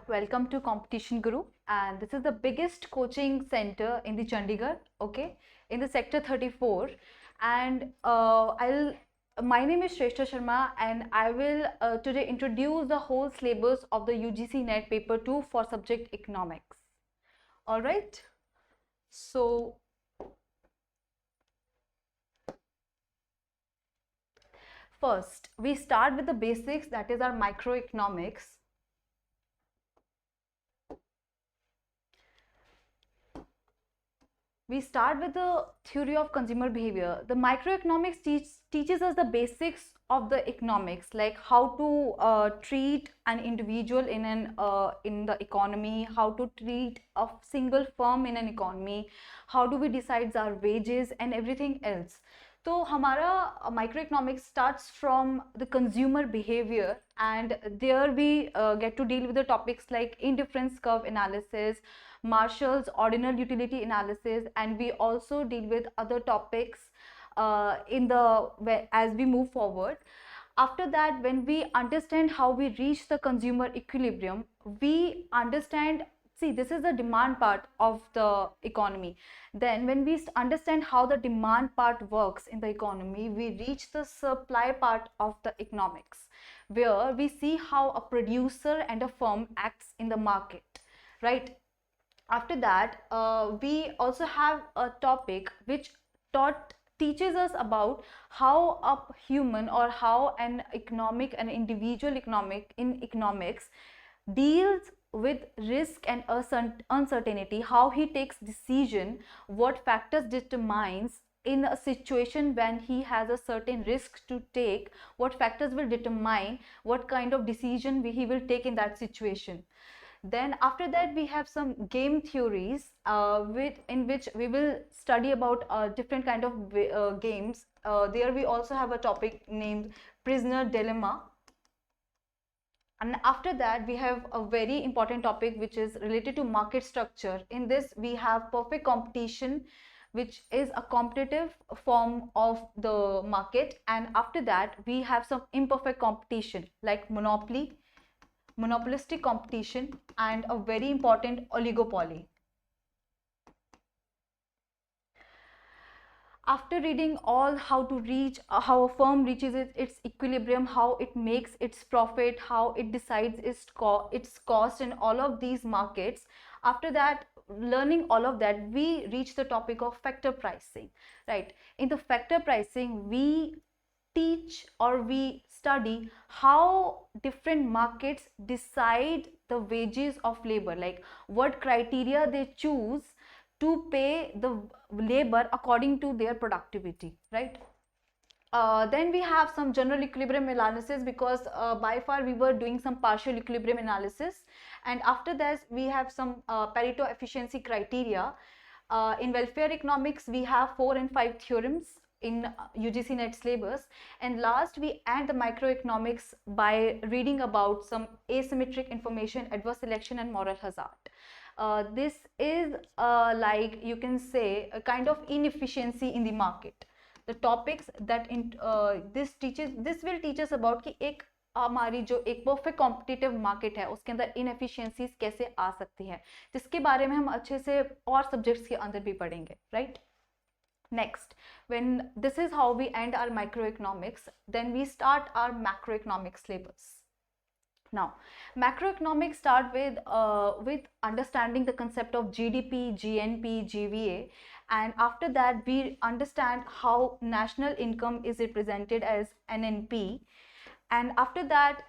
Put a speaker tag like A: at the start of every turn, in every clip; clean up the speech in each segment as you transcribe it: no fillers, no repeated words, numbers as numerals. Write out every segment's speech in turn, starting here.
A: Welcome to Competition Guru, and this is the biggest coaching center in the Chandigarh, okay, in the sector 34. And my name is Shrestha Sharma, and I will today introduce the whole syllabus of the UGC NET paper 2 for subject economics. All right, so first we start with the basics, that is our microeconomics. We start with the theory of consumer behavior. The microeconomics teaches us the basics of the economics, like how to treat an individual in the economy, how to treat a single firm in an economy, how do we decide our wages and everything else. तो हमारा microeconomics starts from the consumer behavior, and there we get to deal with the topics like indifference curve analysis, Marshall's ordinal utility analysis, and we also deal with other topics as we move forward. After that, when we understand how we reach the consumer equilibrium, we understand, see, this is the demand part of the economy. Then when we understand how the demand part works in the economy, we reach the supply part of the economics, where we see how a producer and a firm acts in the market, right? After that, we also have a topic which teaches us about how a human, or how an individual in economics deals with risk and uncertainty, how he takes decision, what factors determines in a situation when he has a certain risk to take, what factors will determine what kind of decision he will take in that situation. Then after that, we have some game theories in which we will study about different kind of games. There we also have a topic named prisoner dilemma. And after that, we have a very important topic which is related to market structure. In this, we have perfect competition, which is a competitive form of the market. And after that, we have some imperfect competition like monopolistic competition, and a very important oligopoly. After reading all how to reach how a firm reaches its equilibrium, how it makes its profit, how it decides its cost in all of these markets, after that, learning all of that, we reach the topic of factor pricing, right? In the factor pricing, we teach or we study how different markets decide the wages of labor, like what criteria they choose to pay the labor according to their productivity, right? Then we have some general equilibrium analysis, because by far we were doing some partial equilibrium analysis. And after that, we have some Pareto efficiency criteria. In welfare economics, we have 4 and 5 theorems in UGC NET syllabus. And last, we add the microeconomics by reading about some asymmetric information, adverse selection, and moral hazard. This is like you can say a kind of inefficiency in the market. The topics that this will teach us about कि एक हमारी जो एक perfect competitive market है उसके अंदर inefficiencies कैसे आ सकती हैं, जिसके बारे में हम अच्छे से और सब्जेक्ट्स के अंदर भी पढ़ेंगे, right? Next, when this is how we end our microeconomics, then we start our macroeconomics syllabus. Now, macroeconomics start with understanding the concept of GDP, GNP, GVA, and after that we understand how national income is represented as NNP. And after that,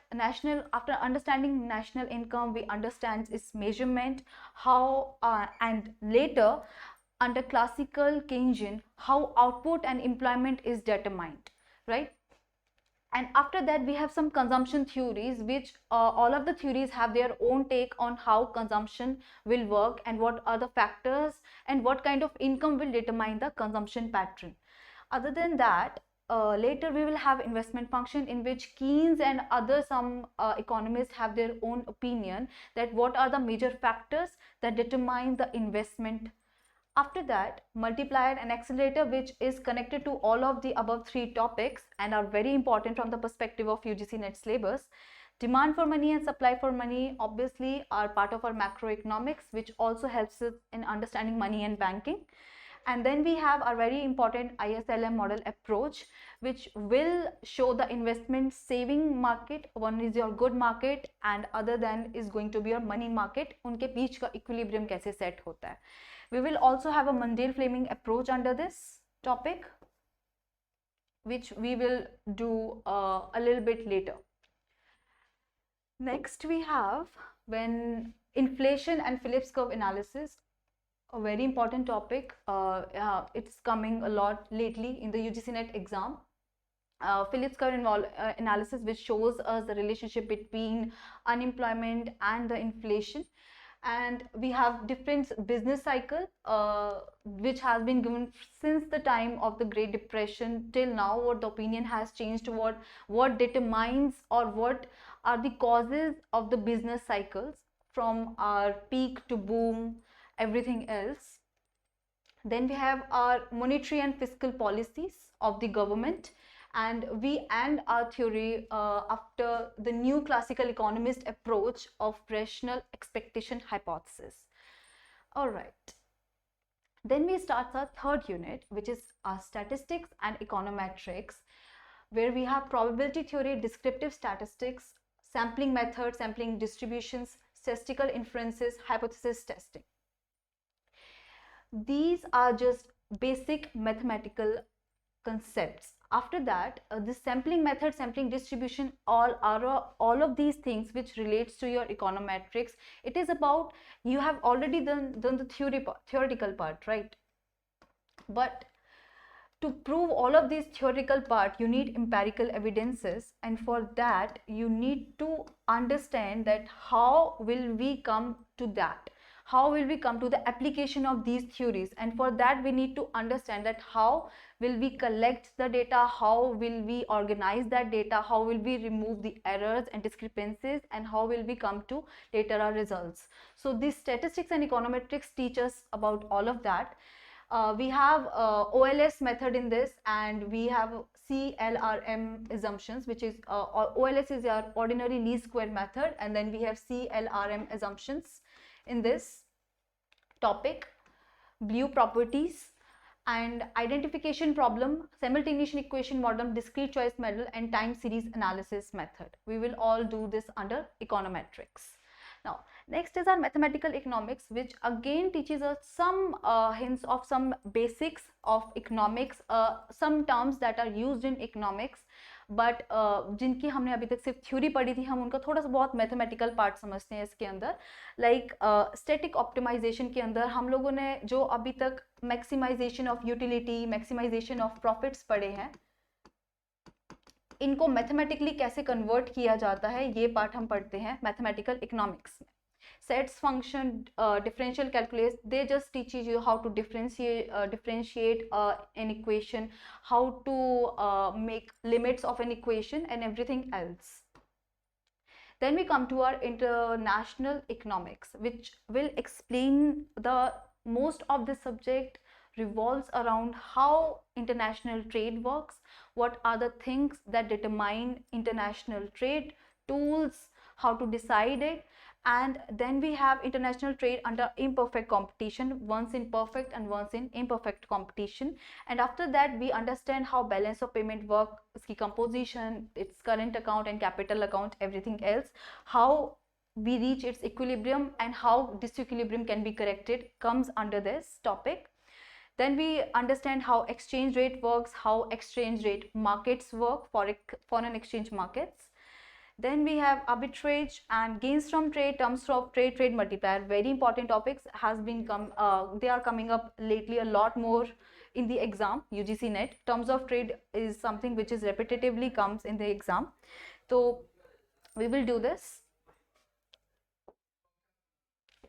A: after understanding national income, we understand its measurement, how and later under classical Keynesian, how output and employment is determined, right? And after that, we have some consumption theories, which all of the theories have their own take on how consumption will work and what are the factors and what kind of income will determine the consumption pattern. Other than that, later we will have investment function, in which Keynes and some economists have their own opinion that what are the major factors that determine the investment. After that, multiplier and accelerator, which is connected to all of the above 3 topics and are very important from the perspective of UGC NET syllabus. Demand for money and supply for money obviously are part of our macroeconomics, which also helps us in understanding money and banking. And then we have our very important ISLM model approach, which will show the investment saving market. One is your good market and other than is going to be your money market. उनके बीच का equilibrium कैसे set होता है. We will also have a Mundell-Fleming approach under this topic, which we will do a little bit later. Next we have when inflation and Phillips curve analysis, a very important topic. It's coming a lot lately in the UGC NET exam. Phillips curve analysis, which shows us the relationship between unemployment and the inflation. And we have different business cycle which has been given since the time of the Great Depression till now. What the opinion has changed, what determines or what are the causes of the business cycles from our peak to boom, everything else. Then we have our monetary and fiscal policies of the government, and we end our theory after the new classical economist approach of rational expectation hypothesis. All right. Then we start our third unit, which is our statistics and econometrics, where we have probability theory, descriptive statistics, sampling method, sampling distributions, statistical inferences, hypothesis testing. These are just basic mathematical concepts. After that, the sampling method, sampling distribution, all of these things which relates to your econometrics. It is about, you have already done the theoretical part, right? But to prove all of these theoretical part, you need empirical evidences, and for that you need to understand that how will we come to that. How will we come to the application of these theories? And for that we need to understand that how will we collect the data, how will we organize that data, how will we remove the errors and discrepancies, and how will we come to later results. So these statistics and econometrics teach us about all of that. We have OLS method in this, and we have CLRM assumptions, which is OLS is our ordinary least square method, and then we have CLRM assumptions in this topic. Blue properties and identification problem, simultaneous equation model, discrete choice model, and time series analysis method. We will all do this under econometrics. Now, next is our mathematical economics, which again teaches us some hints of some basics of economics, some terms that are used in economics, but जिनकी हमने अभी तक सिर्फ theory पढ़ी थी, हम उनका थोड़ा सा बहुत मैथमेटिकल पार्ट समझते हैं इसके अंदर. लाइक स्टैटिक ऑप्टिमाइजेशन के अंदर हम लोगों ने जो अभी तक maximisation of utility, maximisation of profits पढ़े हैं, इनको मैथमेटिकली कैसे कन्वर्ट किया जाता है, ये पार्ट हम पढ़ते हैं मैथमेटिकल इकोनॉमिक्स में. Sets, function, differential calculus, they just teaches you how to differentiate an equation, how to make limits of an equation, and everything else. Then we come to our international economics, which will explain the most of the subject revolves around how international trade works, what are the things that determine international trade, tools, how to decide it. And then we have international trade under imperfect competition, once in perfect and once in imperfect competition. And after that we understand how balance of payment work, its composition, its current account and capital account, everything else, how we reach its equilibrium and how disequilibrium can be corrected comes under this topic. Then we understand how exchange rate works, how exchange rate markets work, foreign exchange markets. Then we have arbitrage and gains from trade, terms of trade, trade multiplier, very important topics, has been they are coming up lately a lot more in the exam, UGC NET. Terms of trade is something which is repetitively comes in the exam. So we will do this.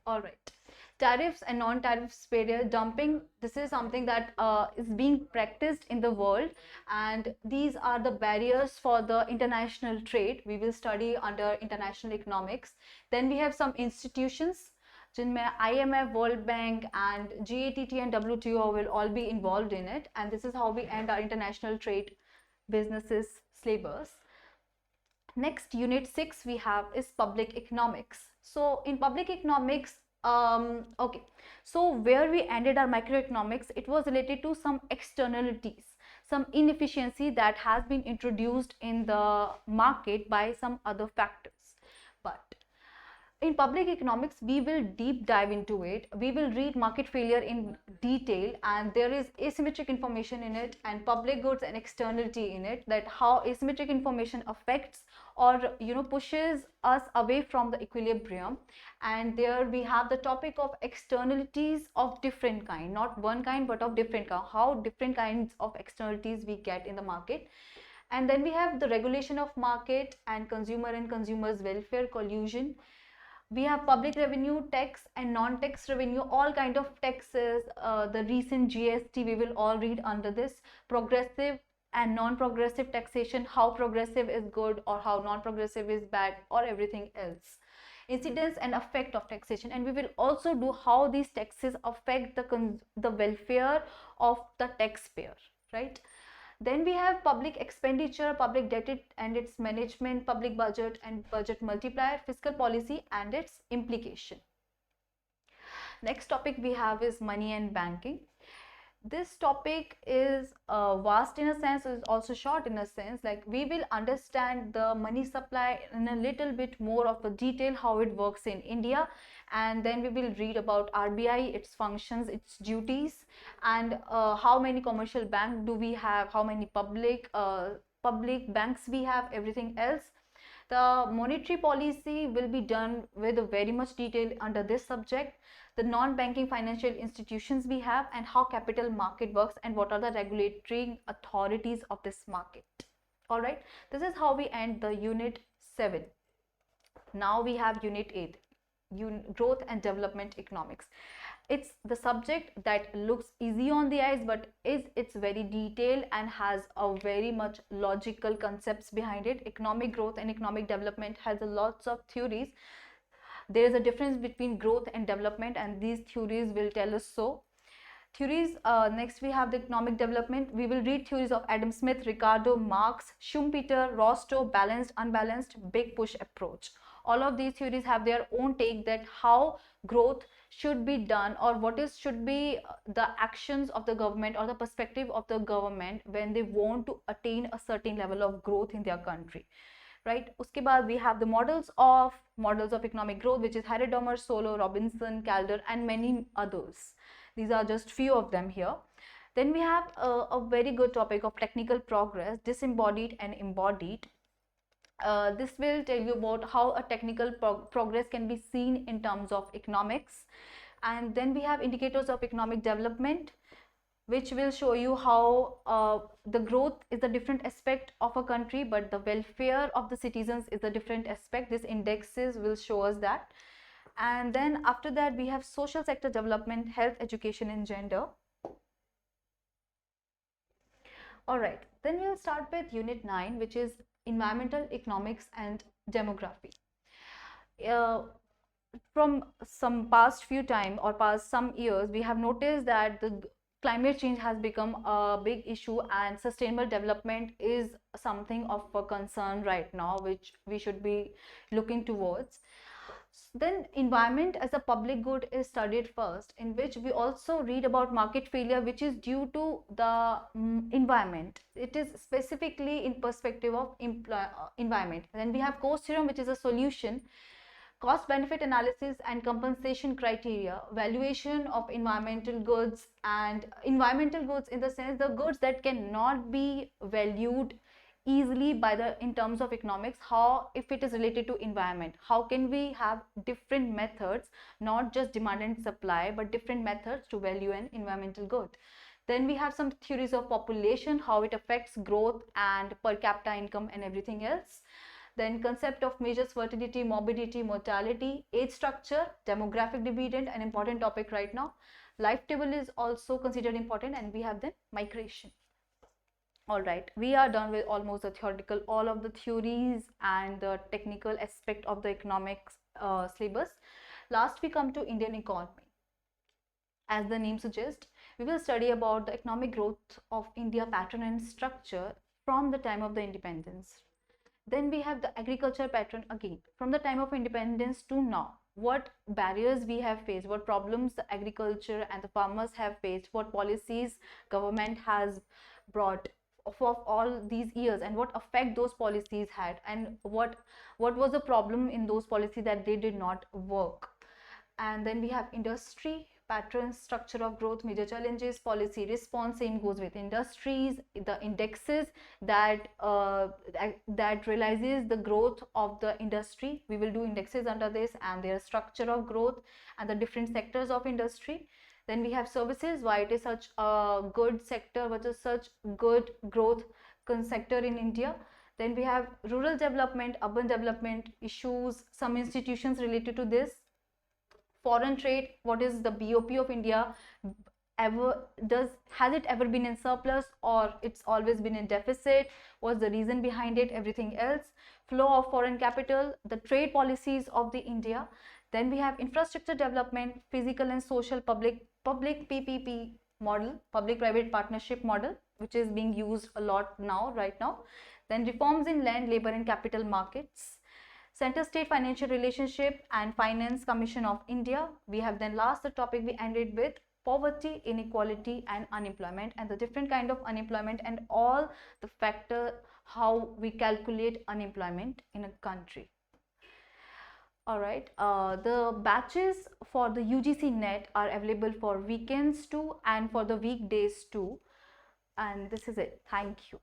A: All right. Tariffs and non-tariffs barrier dumping, this is something that is being practiced in the world, and these are the barriers for the international trade. We will study under international economics. Then we have some institutions, जिनमें IMF, World Bank and GATT and WTO will all be involved in it, and this is how we end our international trade businesses syllabus. Next, unit 6 we have is public economics. So in public economics, okay, so where we ended our microeconomics, it was related to some externalities, some inefficiency that has been introduced in the market by some other factors. But in public economics, we will deep dive into it. We will read market failure in detail, and there is asymmetric information in it, and public goods and externality in it, that how asymmetric information affects or pushes us away from the equilibrium. And there we have the topic of externalities of different kind, not one kind but of different kind, how different kinds of externalities we get in the market. And then we have the regulation of market and consumer and consumers welfare collusion. We have public revenue, tax and non-tax revenue, all kind of taxes, the recent GST, we will all read under this. Progressive and non-progressive taxation, how progressive is good or how non-progressive is bad, or everything else. Incidence and effect of taxation, and we will also do how these taxes affect the welfare of the taxpayer, right? Then we have public expenditure, public debt and its management, public budget and budget multiplier, fiscal policy and its implication. Next topic we have is money and banking. This topic is vast in a sense, is also short in a sense. Like, we will understand the money supply in a little bit more of a detail, how it works in India, and then we will read about RBI, its functions, its duties, and how many commercial banks do we have, how many public banks we have, everything else. The monetary policy will be done with a very much detail under this subject. The non-banking financial institutions we have, and how capital market works, and what are the regulatory authorities of this market. All right, this is how we end the unit 7. Now we have unit 8, growth and development economics. It's the subject that looks easy on the eyes, but it's very detailed and has a very much logical concepts behind it. Economic growth and economic development has a lots of theories. There is a difference between growth and development, and these theories will tell us so. Theories, next we have the economic development. We will read theories of Adam Smith, Ricardo, Marx, Schumpeter, Rostow, balanced, unbalanced, big push approach. All of these theories have their own take, that how growth should be done, or what should be the actions of the government or the perspective of the government when they want to attain a certain level of growth in their country. Right? Uske baad we have the models of economic growth, which is Haridomer, Solo, Robinson, Calder, and many others. These are just few of them here. Then we have a very good topic of technical progress, disembodied and embodied. This will tell you about how a technical progress can be seen in terms of economics. And then we have indicators of economic development, which will show you how the growth is a different aspect of a country, but the welfare of the citizens is a different aspect. These indexes will show us that. And then after that we have social sector development, health, education and gender. All right, then we'll start with unit 9, which is environmental economics and demography. From some past few time or past some years, we have noticed that the climate change has become a big issue, and sustainable development is something of a concern right now, which we should be looking towards. Then environment as a public good is studied first, in which we also read about market failure, which is due to the environment. It is specifically in perspective of environment. Then we have cost theorem, which is a solution, cost benefit analysis and compensation criteria, valuation of environmental goods, and environmental goods in the sense the goods that cannot be valued easily by the in terms of economics. How, if it is related to environment, how can we have different methods, not just demand and supply, but different methods to value an environmental good. Then we have some theories of population, how it affects growth and per capita income and everything else. Then concept of measures, fertility, morbidity, mortality, age structure, demographic dividend, an important topic right now. Life table is also considered important, and we have then migration. All right, we are done with almost the theoretical, all of the theories and the technical aspect of the economics syllabus. Last we come to Indian economy. As the name suggests, we will study about the economic growth of India, pattern and structure from the time of the independence. Then we have the agriculture pattern again. From the time of independence to now, what barriers we have faced, what problems the agriculture and the farmers have faced, what policies government has brought for all these years, and what effect those policies had, and what was the problem in those policies that they did not work. And then we have industry patterns, structure of growth, major challenges, policy response. Same goes with industries, the indexes that realizes the growth of the industry. We will do indexes under this, and their structure of growth and the different sectors of industry. Then we have services, why it is such a good sector, what is such good growth sector in India. Then we have rural development, urban development issues, some institutions related to this. Foreign trade, what is the BOP of India, has it ever been in surplus, or it's always been in deficit, what's the reason behind it, everything else. Flow of foreign capital, the trade policies of the India. Then we have infrastructure development, physical and social, public PPP model, public private partnership model, which is being used a lot now, right now. Then reforms in land, labor and capital markets, center state financial relationship and finance commission of India. We have then last the topic we ended with poverty, inequality and unemployment, and the different kind of unemployment and all the factor how we calculate unemployment in a country. All right, the batches for the UGC NET are available for weekends too and for the weekdays too. And this is it. Thank you.